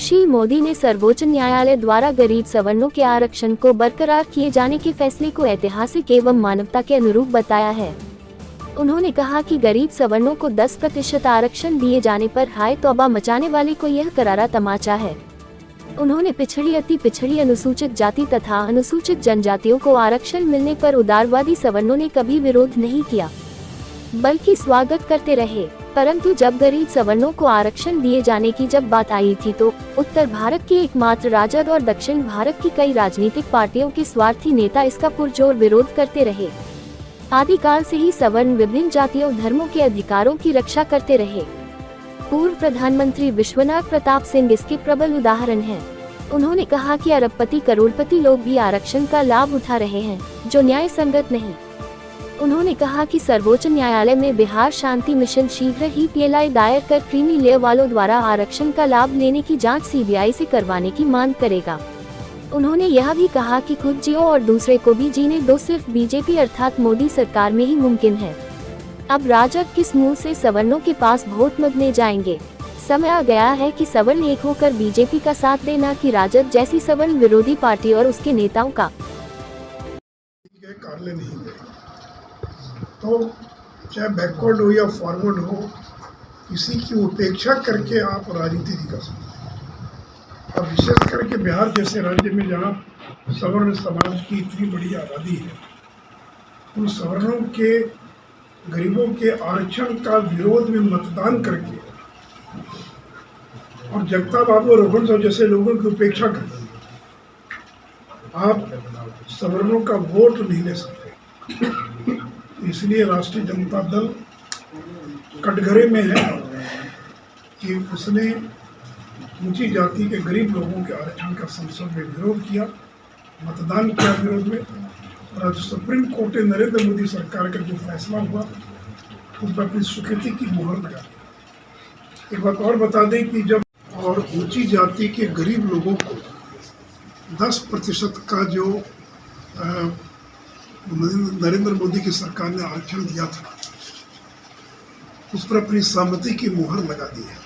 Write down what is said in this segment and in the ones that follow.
सुशील मोदी ने सर्वोच्च न्यायालय द्वारा गरीब सवर्णों के आरक्षण को बरकरार किए जाने के फैसले को ऐतिहासिक एवं मानवता के अनुरूप बताया है। उन्होंने कहा कि गरीब सवर्णों को 10% आरक्षण दिए जाने पर हाय तौबा मचाने वाले को यह करारा तमाचा है। उन्होंने पिछड़ी, अति पिछड़ी, अनुसूचित जाति तथा अनुसूचित जनजातियों को आरक्षण मिलने पर उदारवादी सवर्णों ने कभी विरोध नहीं किया, बल्कि स्वागत करते रहे। परंतु जब गरीब सवर्णों को आरक्षण दिए जाने की जब बात आई थी तो उत्तर भारत की एकमात्र राजद और दक्षिण भारत की कई राजनीतिक पार्टियों के स्वार्थी नेता इसका पुरजोर विरोध करते रहे। आदिकाल से ही सवर्ण विभिन्न जातियों धर्मों के अधिकारों की रक्षा करते रहे। पूर्व प्रधानमंत्री विश्वनाथ प्रताप सिंह इसके प्रबल उदाहरण हैं। उन्होंने कहा कि अरबपति करोड़पति लोग भी आरक्षण का लाभ उठा रहे हैं, जो न्याय संगत नहीं। उन्होंने कहा कि सर्वोच्च न्यायालय में बिहार शांति मिशन शीघ्र ही पीएलआई दायर कर क्रीमी लेयर वालों द्वारा आरक्षण का लाभ लेने की जांच सीबीआई से करवाने की मांग करेगा। उन्होंने यह भी कहा कि खुद जियो और दूसरे को भी जीने दो, सिर्फ बीजेपी अर्थात मोदी सरकार में ही मुमकिन है। अब राजद किस मुंह से सवर्णों के पास वोट मांगने जाएंगे? समय आ गया है कि सवर्ण एक होकर बीजेपी का साथ देना कि राजद जैसी सवर्ण विरोधी पार्टी और उसके नेताओं का। तो चाहे बैकवर्ड हो या फॉरवर्ड हो, किसी की उपेक्षा करके आप राजनीति नहीं कर सकते। अब विशेष करके बिहार जैसे राज्य में जहाँ सवर्ण समाज की इतनी बड़ी आबादी है, उन सवर्णों के, गरीबों के आरक्षण का विरोध में मतदान करके और जगता बाबू रघुवंश साहब जैसे लोगों की उपेक्षा करके आप सवर्णों का वोट नहीं ले सकते। इसलिए राष्ट्रीय जनता दल कटघरे में है कि उसने ऊंची जाति के गरीब लोगों के आरक्षण का संसद में विरोध किया, मतदान किया विरोध में, और आज सुप्रीम कोर्ट ने नरेंद्र मोदी सरकार का जो फैसला हुआ उस पर अपनी स्वीकृति की मुहर लगा दी। एक बात और बता दें कि जब और ऊंची जाति के गरीब लोगों को 10% का जो नरेंद्र मोदी की सरकार ने आरक्षण दिया था, उस पर अपनी सहमति की मुहर लगा दी है।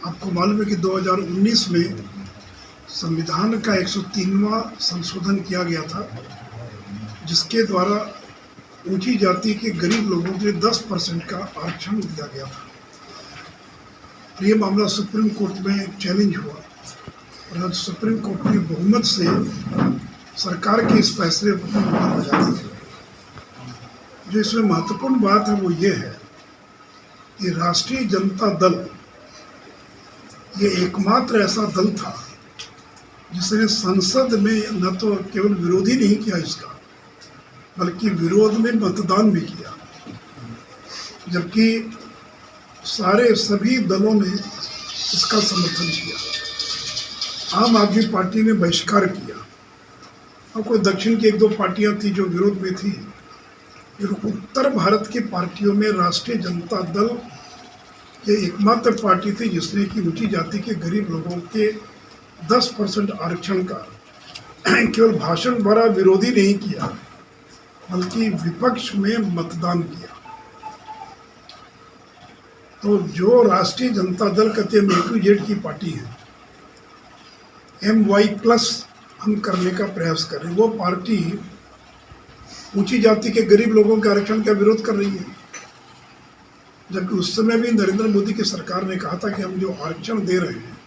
आपको मालूम है कि 2019 में संविधान का 103वां संशोधन किया गया था, जिसके द्वारा ऊंची जाति के गरीब लोगों के लिए 10% का आरक्षण दिया गया था। और ये मामला सुप्रीम कोर्ट में चैलेंज हुआ और आज सुप्रीम कोर्ट ने बहुमत से सरकार के इस फैसले पर मुहर लगा दी है। जो इसमें महत्वपूर्ण बात है वो ये है कि राष्ट्रीय जनता दल ये एकमात्र ऐसा दल था जिसने संसद में न तो केवल विरोध ही नहीं किया इसका, बल्कि विरोध में मतदान भी किया, जबकि सभी दलों ने इसका समर्थन किया। आम आदमी पार्टी ने बहिष्कार किया और कोई दक्षिण की 1-2 पार्टियां थी जो विरोध में थी। उत्तर भारत की पार्टियों में राष्ट्रीय जनता दल ये एकमात्र पार्टी थी जिसने कि ऊंची जाति के गरीब लोगों के 10% आरक्षण का केवल भाषण भरा विरोधी नहीं किया, बल्कि विपक्ष में मतदान किया। तो जो राष्ट्रीय जनता दल कहते हैं A-Z की पार्टी है, MY+ हम करने का प्रयास कर रहे हैं, वो पार्टी ऊंची जाति के गरीब लोगों के आरक्षण का विरोध कर रही है। जबकि उस समय भी नरेंद्र मोदी की सरकार ने कहा था कि हम जो आरक्षण दे रहे हैं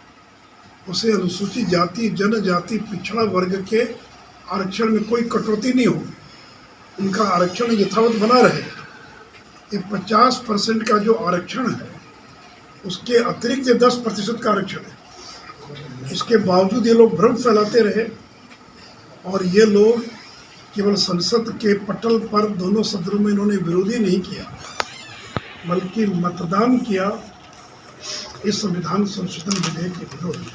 उसे अनुसूचित जाति, जनजाति, पिछड़ा वर्ग के आरक्षण में कोई कटौती नहीं होगी, उनका आरक्षण यथावत बना रहे। ये 50% का जो आरक्षण है उसके अतिरिक्त 10% का आरक्षण है। इसके बावजूद ये लोग भ्रम फैलाते रहे और ये लोग केवल संसद के पटल पर दोनों सदनों में इन्होंने विरोधी नहीं किया, बल्कि मतदान किया इस संविधान संशोधन विधेयक के विरोध में।